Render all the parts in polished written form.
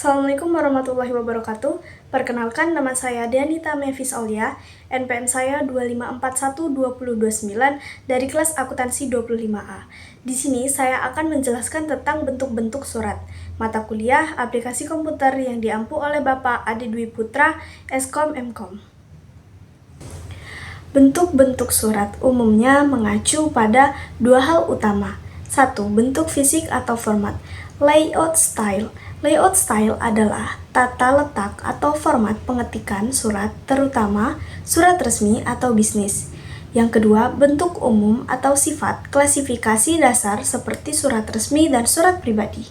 Assalamualaikum warahmatullahi wabarakatuh. Perkenalkan, nama saya Dianita Mevis Aulia, NPM saya 25412029 dari kelas akuntansi 25A. Di sini saya akan menjelaskan tentang bentuk-bentuk surat mata kuliah aplikasi komputer yang diampu oleh Bapak Adi Dwi Putra, Eskom Mkom. Bentuk-bentuk surat umumnya mengacu pada dua hal utama. 1. Bentuk fisik atau format. Layout style. Layout style adalah tata letak atau format pengetikan surat, terutama surat resmi atau bisnis. Yang kedua, bentuk umum atau sifat klasifikasi dasar seperti surat resmi dan surat pribadi.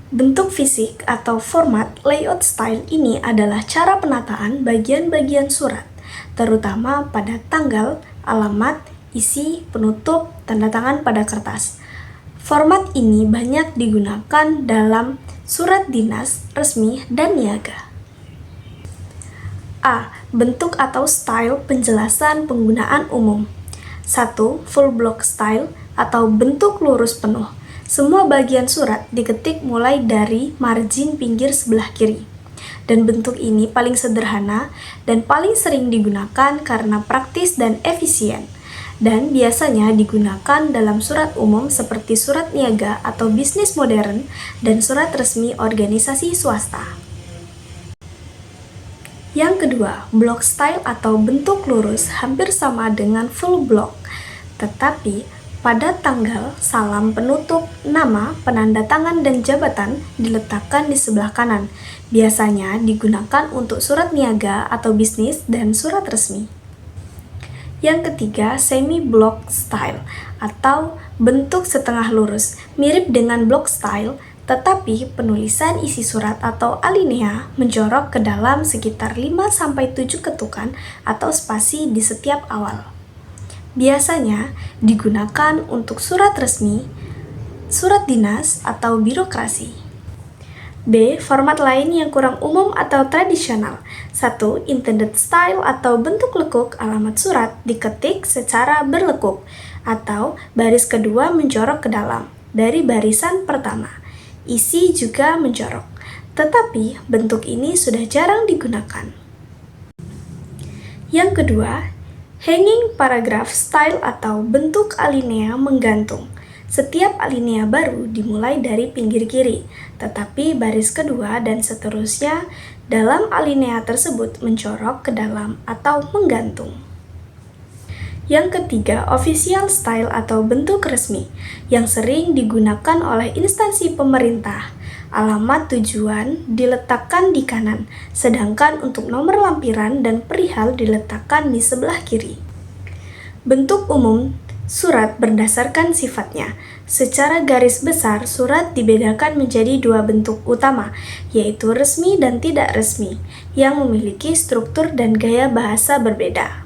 Bentuk fisik atau format layout style ini adalah cara penataan bagian-bagian surat, terutama pada tanggal, alamat, isi, penutup, tanda tangan pada kertas. Format ini banyak digunakan dalam surat dinas, resmi, dan niaga. A. Bentuk atau style penjelasan penggunaan umum. 1. Full block style atau bentuk lurus penuh. Semua bagian surat diketik mulai dari margin pinggir sebelah kiri. Dan bentuk ini paling sederhana dan paling sering digunakan karena praktis dan efisien. Dan biasanya digunakan dalam surat umum seperti surat niaga atau bisnis modern dan surat resmi organisasi swasta. Yang kedua, block style atau bentuk lurus hampir sama dengan full block, tetapi pada tanggal, salam penutup, nama, penanda tangan, dan jabatan diletakkan di sebelah kanan. Biasanya digunakan untuk surat niaga atau bisnis dan surat resmi. Yang ketiga, semi-block style atau bentuk setengah lurus, mirip dengan block style, tetapi penulisan isi surat atau alinea menjorok ke dalam sekitar 5-7 ketukan atau spasi di setiap awal. Biasanya digunakan untuk surat resmi, surat dinas, atau birokrasi. B. Format lain yang kurang umum atau tradisional. 1. Intended style atau bentuk lekuk alamat surat diketik secara berlekuk atau baris kedua menjorok ke dalam dari barisan pertama. Isi juga menjorok, tetapi bentuk ini sudah jarang digunakan. Yang kedua, hanging paragraph style atau bentuk alinea menggantung. Setiap alinea baru dimulai dari pinggir kiri, tetapi baris kedua dan seterusnya dalam alinea tersebut mencorok ke dalam atau menggantung. Yang ketiga, official style atau bentuk resmi yang sering digunakan oleh instansi pemerintah. Alamat tujuan diletakkan di kanan, sedangkan untuk nomor lampiran dan perihal diletakkan di sebelah kiri. Bentuk umum surat berdasarkan sifatnya. Secara garis besar, surat dibedakan menjadi dua bentuk utama, yaitu resmi dan tidak resmi, yang memiliki struktur dan gaya bahasa berbeda.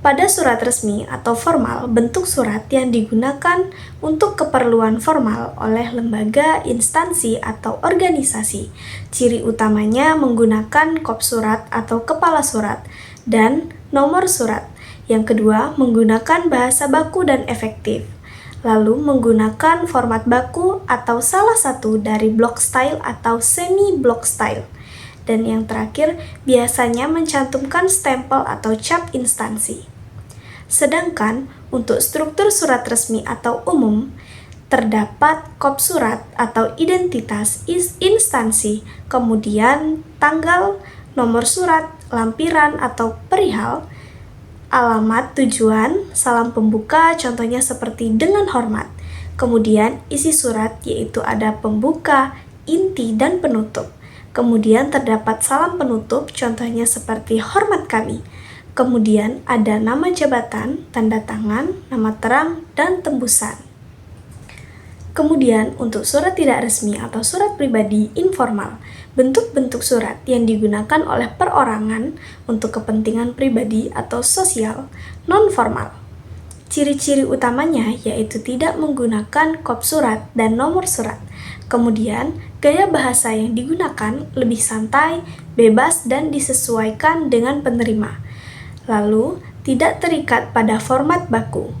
Pada surat resmi atau formal, bentuk surat yang digunakan untuk keperluan formal oleh lembaga, instansi, atau organisasi. Ciri utamanya menggunakan kop surat atau kepala surat dan nomor surat. Yang kedua, menggunakan bahasa baku dan efektif. Lalu menggunakan format baku atau salah satu dari block style atau semi-block style. Dan yang terakhir, biasanya mencantumkan stempel atau cap instansi. Sedangkan untuk struktur surat resmi atau umum, terdapat kop surat atau identitas instansi, kemudian tanggal, nomor surat, lampiran atau perihal, alamat tujuan, salam pembuka, contohnya seperti dengan hormat. Kemudian isi surat yaitu ada pembuka, inti, dan penutup. Kemudian terdapat salam penutup, contohnya seperti hormat kami. Kemudian ada nama jabatan, tanda tangan, nama terang, dan tembusan. Kemudian untuk surat tidak resmi atau surat pribadi informal, bentuk-bentuk surat yang digunakan oleh perorangan untuk kepentingan pribadi atau sosial non-formal. Ciri-ciri utamanya yaitu tidak menggunakan kop surat dan nomor surat. Kemudian, gaya bahasa yang digunakan lebih santai, bebas, dan disesuaikan dengan penerima. Lalu, tidak terikat pada format baku.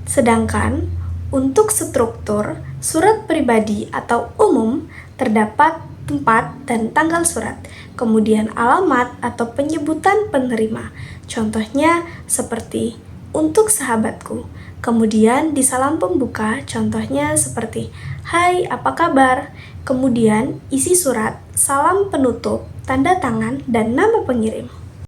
Sedangkan Untuk struktur, surat pribadi atau umum terdapat tempat dan tanggal surat, kemudian alamat atau penyebutan penerima. Contohnya seperti untuk sahabatku. Kemudian di salam pembuka, contohnya seperti "Hai, apa kabar?" Kemudian isi surat, salam penutup, tanda tangan, dan nama pengirim.